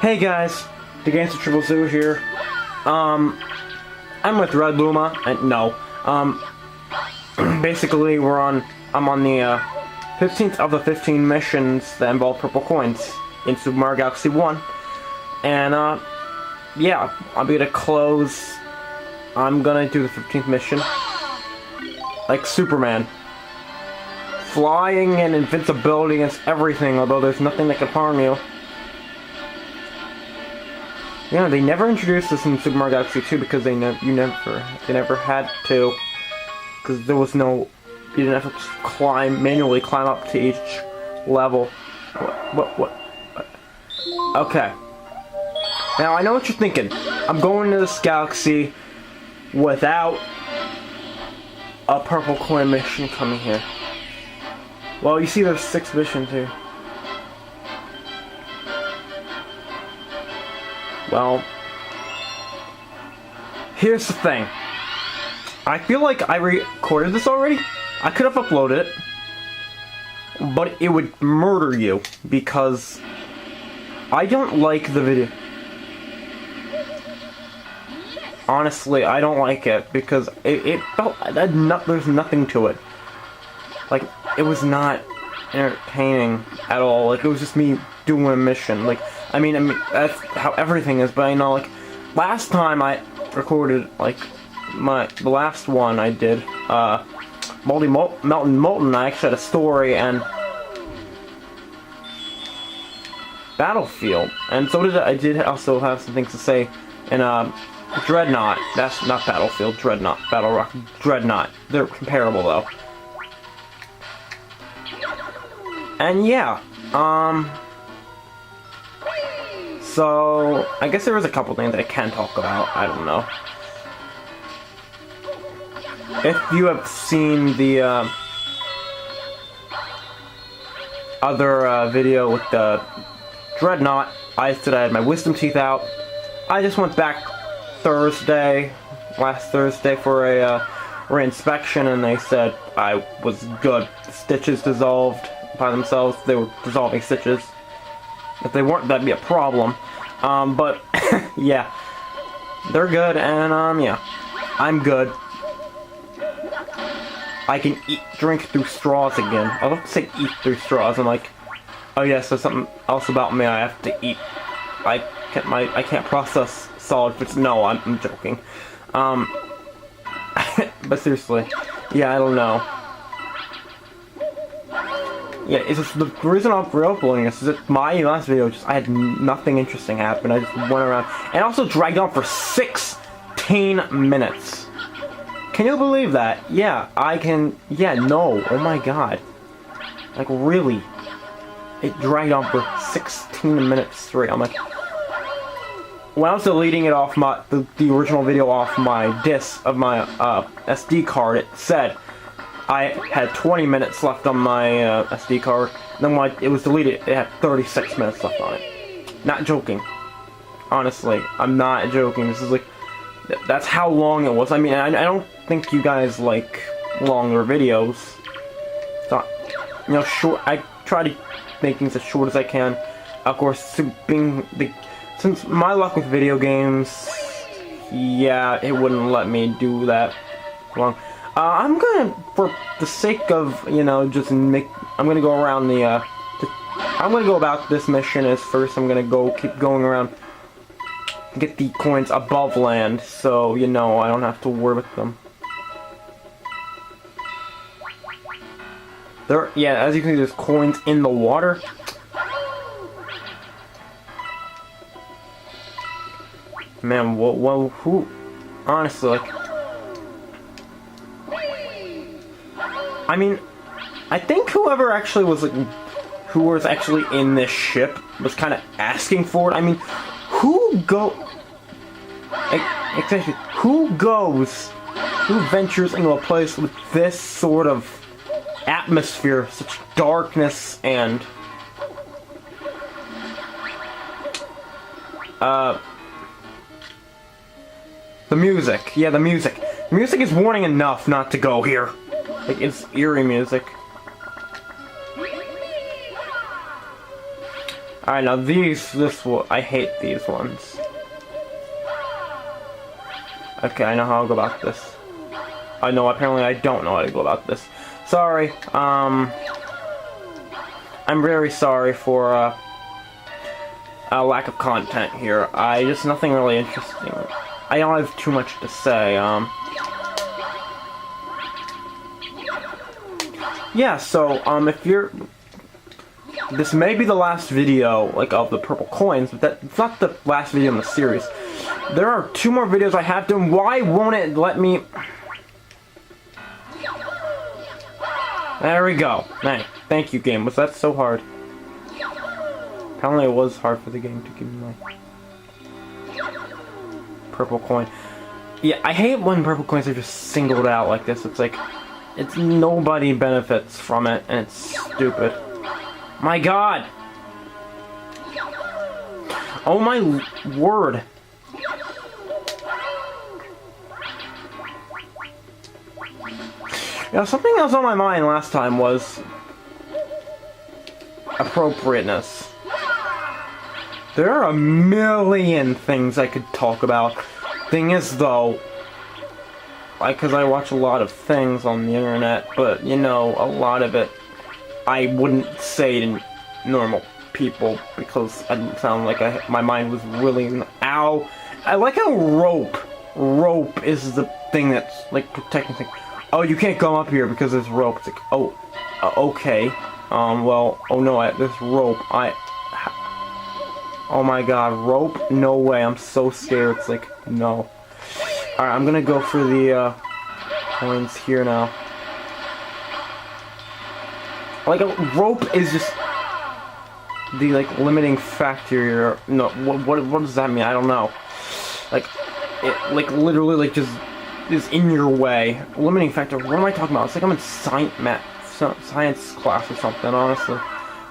Hey guys, the Gangster Triple Zoo here. I'm with Red Luma, and no, basically I'm on the 15th of the 15 missions that involve purple coins in Super Mario Galaxy 1, and yeah, I'm gonna close. I'm gonna do the 15th mission like Superman, flying and invincibility against everything. Although there's nothing that can harm you. Yeah, they never introduced this in Super Mario Galaxy 2 because they never had to, because there was no, you didn't have to manually climb up to each level. What? Okay. Now I know what you're thinking. I'm going to this galaxy without a purple coin mission coming here. Well, you see there's 6 missions here. Well, here's the thing. I feel like I recorded this already. I could have uploaded it, but it would murder you because I don't like the video. Honestly, I don't like it because it felt there's nothing to it. Like, it was not entertaining at all. Like, it was just me doing a mission. Like, I mean, that's how everything is, but I know, like, last time I recorded, like, the last one I did, Molten, I actually had a story, and Battlefield, and so I did also have some things to say in, Dreadnought. That's not Battlefield, Dreadnought, Battle Rock, Dreadnought. They're comparable, though. And yeah, so I guess there was a couple things I can talk about. I don't know. If you have seen the other video with the Dreadnought, I said I had my wisdom teeth out. I just went back last Thursday for a re-inspection, and they said I was good. The stitches dissolved by themselves. They were dissolving stitches. If they weren't, that'd be a problem. But yeah, they're good, and yeah, I'm good. I can drink through straws again. I was about to say eat through straws. I'm like, oh yes, there's something else about me. I have to eat. I can't process solid foods. No, I'm joking. But seriously, yeah, I don't know. Yeah, it's just the reason I'm re-uploading this is that my last video I had nothing interesting happen. I just went around and also dragged on for 16 minutes. Can you believe that? Yeah, I can. Yeah, no. Oh my god. Like, really? It dragged on for 16 minutes straight. I'm like, when I was deleting it off the original video off my disk of my SD card, it said I had 20 minutes left on my SD card. And then when it was deleted, it had 36 minutes left on it. Not joking. Honestly, I'm not joking. This is like, that's how long it was. I mean, I don't think you guys like longer videos. So, you know, short. I try to make things as short as I can. Of course, since my luck with video games, yeah, it wouldn't let me do that long. I'm gonna, for the sake of, you know, I'm gonna go around I'm gonna go about this mission as first. I'm gonna keep going around, get the coins above land, so, you know, I don't have to worry with them. Yeah, as you can see, there's coins in the water. Man, who, honestly, like, I mean, I think whoever actually was, like, who was actually in this ship was kind of asking for it. I mean, who ventures into a place with this sort of atmosphere, such darkness, and, the music. Yeah, the music. Music is warning enough not to go here. Like, it's eerie music. Alright, now I hate these ones. Okay, I know how I'll go about this. I know, apparently I don't know how to go about this. Sorry, I'm very sorry for, a lack of content here. Just nothing really interesting. I don't have too much to say, yeah, so, if you're... This may be the last video, like, of the purple coins, but it's not the last video in the series. There are 2 more videos I have done. Why won't it let me... There we go. Hey, thank you, game. Was that so hard? Apparently it was hard for the game to give me my purple coin. Yeah, I hate when purple coins are just singled out like this. It's like, nobody benefits from it, and it's stupid. My god! Oh my word! Yeah, something else on my mind last time was appropriateness. There are a million things I could talk about. Thing is, though, because I watch a lot of things on the internet, but, you know, a lot of it I wouldn't say to normal people because I didn't sound like my mind was really... Ow! I like how rope is the thing that's, like, protecting things. Oh, you can't come up here because there's rope. It's like, oh, okay. Well, oh no, there's rope. Oh my god, rope? No way, I'm so scared. It's like, no. Alright, I'm gonna go for the, coins here now. Like, a rope is just the, like, limiting factor here. No, what does that mean? I don't know. Like, it, like, literally, like, just is in your way. Limiting factor, what am I talking about? It's like I'm in science class or something, honestly.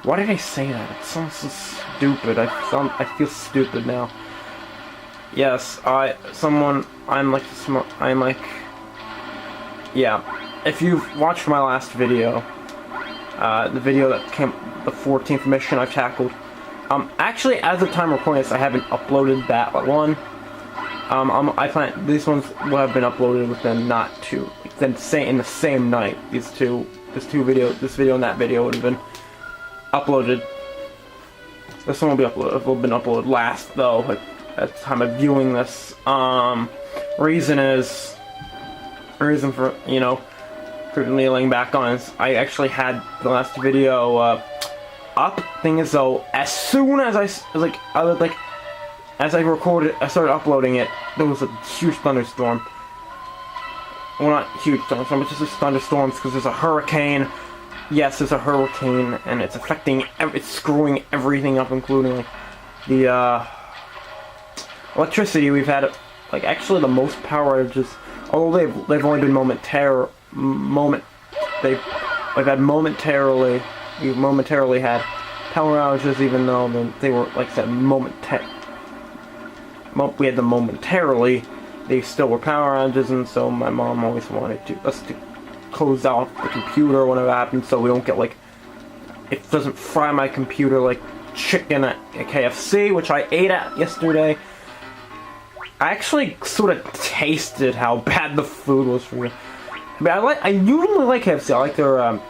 Why did I say that? It sounds so stupid. I feel stupid now. Yes, I'm like, yeah. If you've watched my last video, the video that came, the 14th mission I've tackled, actually, as of time recording this, I haven't uploaded that one. I plan these ones will have been uploaded within in the same night. This video and that video would have been uploaded. This one will have been uploaded last though, at the time of viewing this. Reason for, you know, for kneeling back on is I actually had the last video up. Thing is though, as soon as as I recorded, I started uploading it, there was a huge thunderstorm. Well, not huge thunderstorm, but just thunderstorms because there's a hurricane. Yes, there's a hurricane, and it's affecting, it's screwing everything up, including like the electricity. We've had, like, actually the most power outages, although they've only been we've momentarily had power outages, even though they were, like I said, we had them momentarily. They still were power outages, and so my mom always wanted us to close out the computer whenever it happens, so we don't get, like, it doesn't fry my computer like chicken at KFC, which I ate at yesterday. I actually sort of tasted how bad the food was for me. I mean, I usually like KFC. I like their, the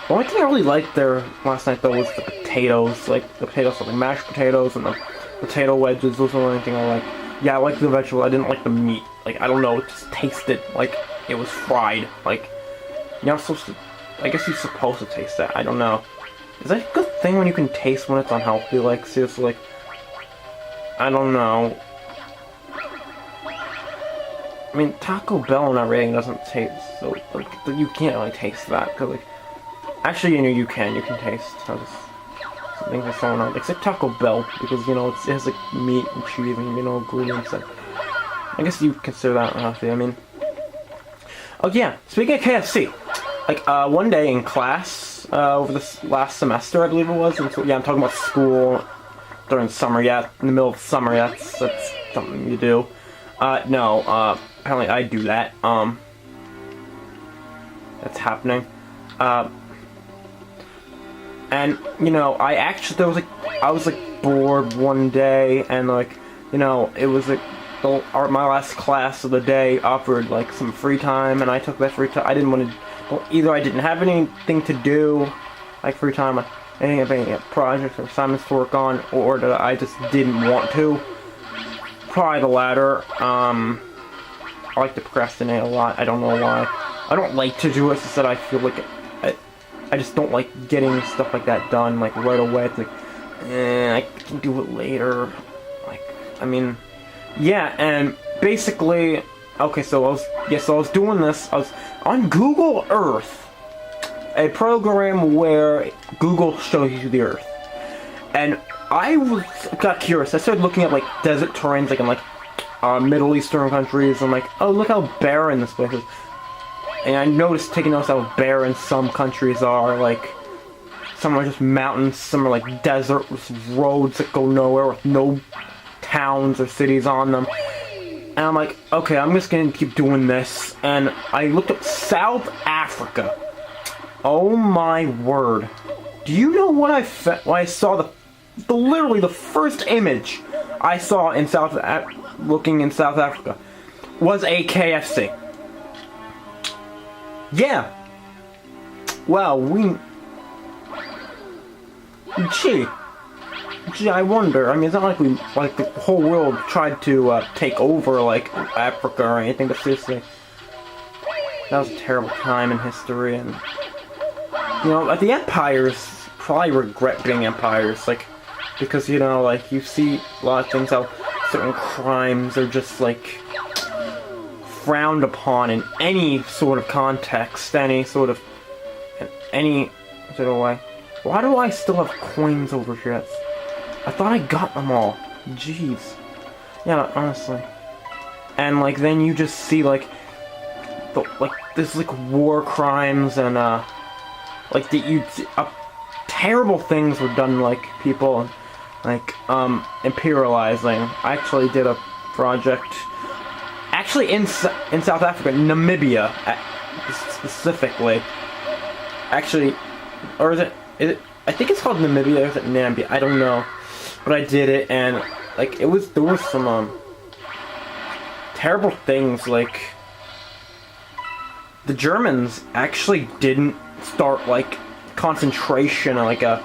only thing I really liked there last night, though, was the potatoes. Like, the potatoes, like mashed potatoes and the potato wedges. Those are the only thing I like. Yeah, I like the vegetables. I didn't like the meat. Like, I don't know, it just tasted like it was fried. Like, you're not supposed to, I guess you're supposed to taste that. I don't know. Is that a good thing when you can taste when it's unhealthy? Like, seriously, like, I don't know. I mean, Taco Bell and everything doesn't taste so, like, you can't really taste that, because, like, actually, you know, you can taste something that's going on, except Taco Bell, because, you know, it has, like, meat and cheese and, you know, ingredients, and I guess you consider that unhealthy. I mean, oh yeah, speaking of KFC, like, one day in class, over this last semester, I believe it was, and so, yeah, I'm talking about school during summer, yeah, in the middle of summer, yeah, that's something you do. No, apparently I do that, that's happening. And, you know, I was like bored one day, and like, you know, it was like my last class of the day offered like some free time, and I took that free time. I didn't want to, well, either I didn't have anything to do, like free time, like any projects or assignments to work on, or that I just didn't want to. Probably the latter. I like to procrastinate a lot. I don't know why. I don't like to do it. It's just that I feel like I just don't like getting stuff like that done like right away. It's like, I can do it later. Like, I mean, yeah. And basically, okay. So I was doing this. I was on Google Earth, a program where Google shows you the Earth, and I got curious. I started looking at like desert terrains, like in like Middle Eastern countries. I'm like, oh, look how barren this place is. And I taking notice how barren some countries are. Like, some are just mountains, some are like desert with roads that go nowhere with no towns or cities on them. And I'm like, okay, I'm just gonna keep doing this. And I looked up South Africa. Oh my word. Do you know what when I saw literally the first image I saw in looking in South Africa was a KFC. Yeah. Well, Gee, I wonder. I mean, it's not like the whole world tried to take over like Africa or anything, but seriously, that was a terrible time in history, and you know, the empires probably regret being empires, like, because, you know, like, you see a lot of things, how certain crimes are just like frowned upon in any sort of context, any sort of way. Why do I still have coins over here? I thought I got them all. Jeez. Yeah, honestly. And like then you just see like there's like war crimes and terrible things were done, like people like imperializing. I actually did a project in South Africa, Namibia, specifically. Actually, or is it? I think it's called Namibia, or is it Nambia? I don't know. But I did it, and like there was some terrible things. Like the Germans actually didn't start like concentration and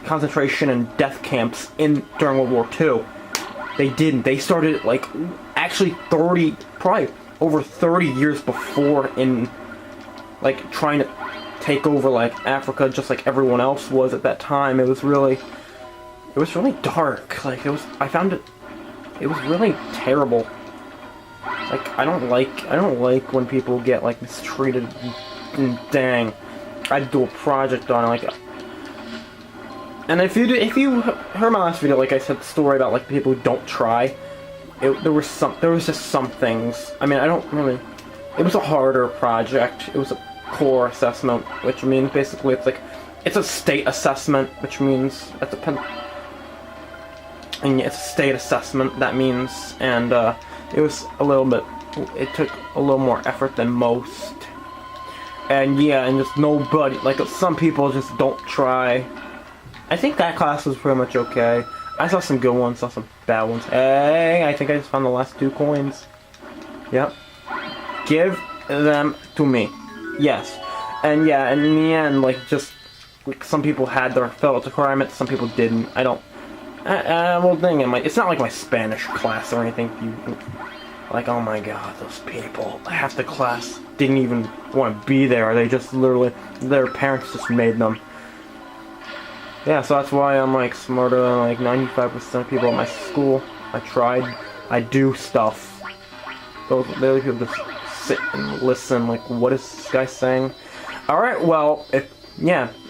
concentration and death camps during World War II. They didn't. They started like actually probably over 30 years before, in like trying to take over like Africa, just like everyone else was at that time. It was really dark. Like I found it was really terrible. Like I don't like when people get like mistreated. And dang, I'd do a project on it, like. And if you heard my last video, like I said, the story about like people who don't try, there was just some things. I mean, it was a harder project. It was a core assessment, which means basically it's a state assessment, which means it's a state assessment. That means, and it took a little more effort than most. And yeah, and just nobody, like some people just don't try. I think that class was pretty much okay. I saw some good ones, saw some bad ones. Hey, I think I just found the last 2 coins. Yep. Give them to me. Yes. And yeah, and in the end, like some people had their felt requirements, some people didn't. I don't. Well, dang it, it's not like my Spanish class or anything. Like, oh my god, those people. Half the class didn't even want to be there. They just literally, their parents just made them. Yeah, so that's why I'm like smarter than like 95% of people at my school. I do stuff. The other people just sit and listen, like, what is this guy saying? Alright, well, I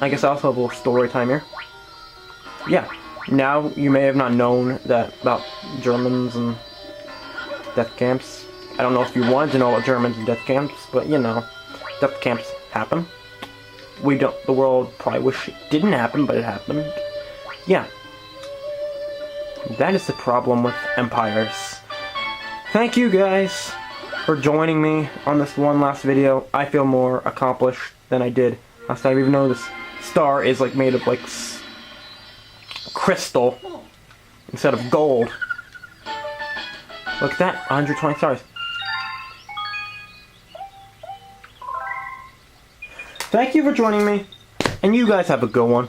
guess I also have a little story time here. Yeah, now you may have not known that about Germans and death camps. I don't know if you wanted to know about Germans and death camps, but you know, death camps happen. The world probably wish it didn't happen, but it happened. Yeah. That is the problem with empires. Thank you guys for joining me on this one last video. I feel more accomplished than I did last time, even though this star is like made of like crystal instead of gold. Look at that, 120 stars. Thank you for joining me, and you guys have a good one.